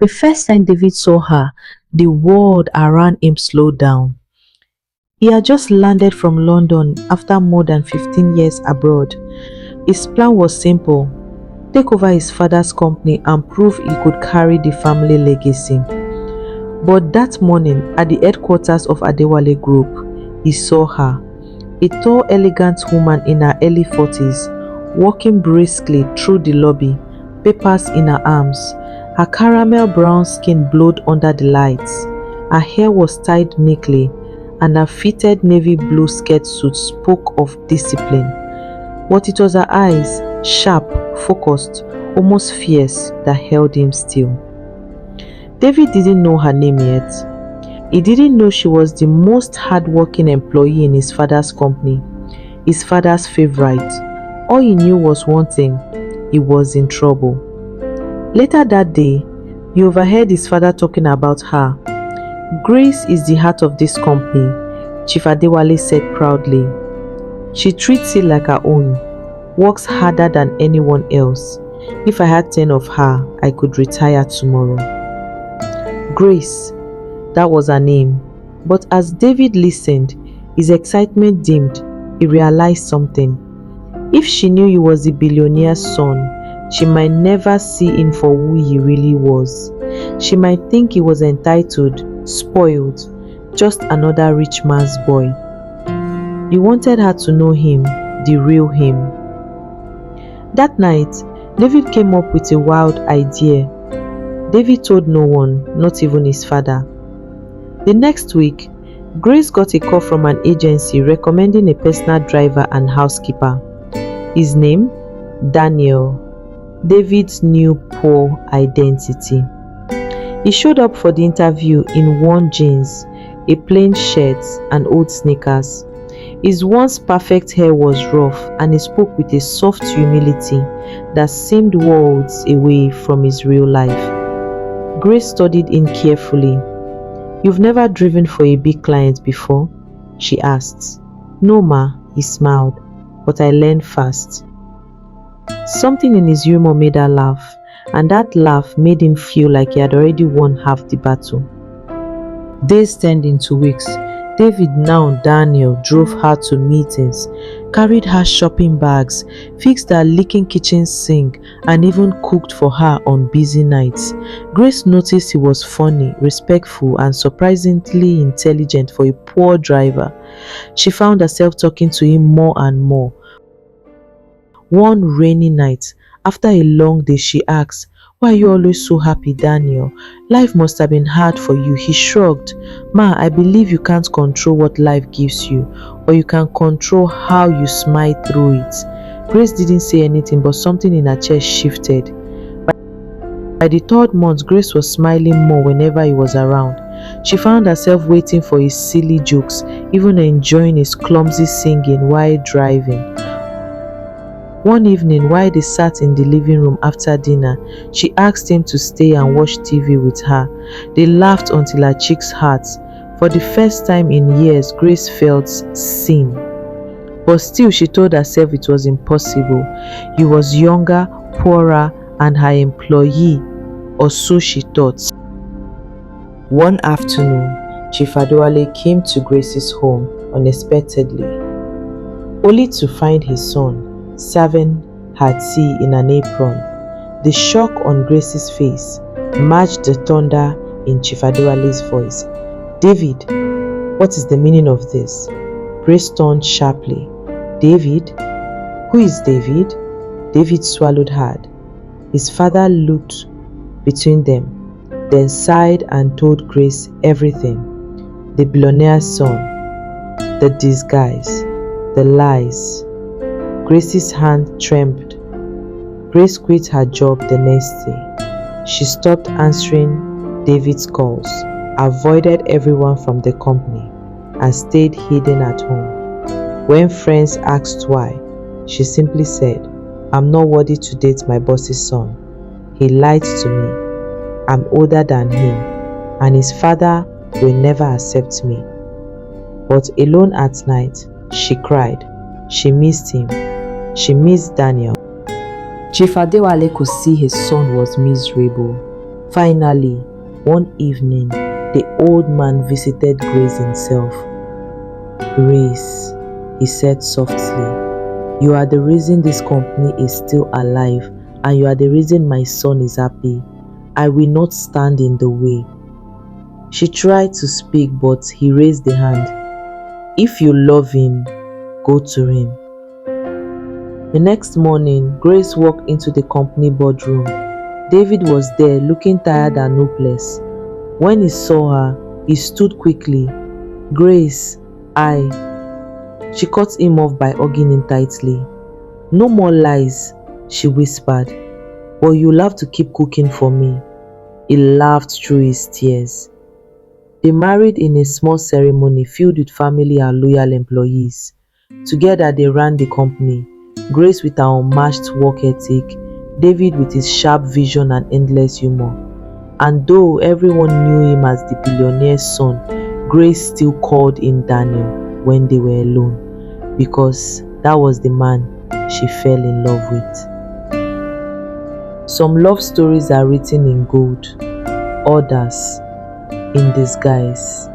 The first time David saw her, the world around him slowed down. He had just landed from London after more than 15 years abroad. His plan was simple: take over his father's company and prove he could carry the family legacy. But that morning, at the headquarters of Adewale Group, he saw her, a tall, elegant woman in her early 40s, walking briskly through the lobby, papers in her arms. Her caramel brown skin glowed under the lights. Her hair was tied neatly, and her fitted navy blue skirt suit spoke of discipline. But it was her eyes, sharp, focused, almost fierce, that held him still. David didn't know her name yet. He didn't know she was the most hardworking employee in his father's company, his father's favorite. All he knew was one thing: he was in trouble. Later that day, he overheard his father talking about her. "Grace is the heart of this company," Chief Adewale said proudly. "She treats it like her own, works harder than anyone else. If I had 10 of her, I could retire tomorrow." Grace, that was her name. But as David listened, his excitement dimmed. He realized something. If she knew he was the billionaire's son, she might never see him for who he really was. She might think he was entitled, spoiled, just another rich man's boy. He wanted her to know him, the real him. That night, David came up with a wild idea. David told no one, not even his father. The next week, Grace got a call from an agency recommending a personal driver and housekeeper. His name? Daniel. David's new poor identity. He showed up for the interview in worn jeans, a plain shirt, and old sneakers. His once perfect hair was rough, and he spoke with a soft humility that seemed worlds away from his real life. Grace studied him carefully. "You've never driven for a big client before?" she asked. "No, ma," he smiled, "but I learned fast." Something in his humor made her laugh, and that laugh made him feel like he had already won half the battle. Days turned into weeks. David, now Daniel, drove her to meetings, carried her shopping bags, fixed her leaking kitchen sink, and even cooked for her on busy nights. Grace noticed he was funny, respectful, and surprisingly intelligent for a poor driver. She found herself talking to him more and more. One rainy night, after a long day, she asked, "Why are you always so happy, Daniel? Life must have been hard for you." He shrugged. "Ma, I believe you can't control what life gives you, but you can control how you smile through it." Grace didn't say anything, but something in her chest shifted. By the third month, Grace was smiling more whenever he was around. She found herself waiting for his silly jokes, even enjoying his clumsy singing while driving. One evening, while they sat in the living room after dinner, she asked him to stay and watch TV with her. They laughed until her cheeks hurt. For the first time in years, Grace felt seen. But still, she told herself it was impossible. He was younger, poorer, and her employee, or so she thought. One afternoon, Chief Adewale came to Grace's home unexpectedly, only to find his son serving her tea in an apron. The shock on Grace's face matched the thunder in Chief Adewale's voice. "David, what is the meaning of this?" Grace turned sharply. "David? Who is David?" David swallowed hard. His father looked between them, then sighed and told Grace everything. The billionaire's son, the disguise, the lies. Grace's hand trembled. Grace quit her job the next day. She stopped answering David's calls, avoided everyone from the company, and stayed hidden at home. When friends asked why, she simply said, "I'm not worthy to date my boss's son. He lied to me. I'm older than him, and his father will never accept me." But alone at night, she cried. She missed him. She missed Daniel. Chief Adewale could see his son was miserable. Finally, one evening, the old man visited Grace himself. "Grace," he said softly, "you are the reason this company is still alive, and you are the reason my son is happy. I will not stand in the way." She tried to speak, but he raised the hand. "If you love him, go to him." The next morning, Grace walked into the company boardroom. David was there, looking tired and hopeless. When he saw her, he stood quickly. "Grace, I..." She cut him off by hugging him tightly. "No more lies," she whispered, "but you'll have to keep cooking for me." He laughed through his tears. They married in a small ceremony filled with family and loyal employees. Together they ran the company, Grace with her unmatched work ethic, David with his sharp vision and endless humor. And though everyone knew him as the billionaire's son, Grace still called in Daniel when they were alone, because that was the man she fell in love with. Some love stories are written in gold, others in disguise.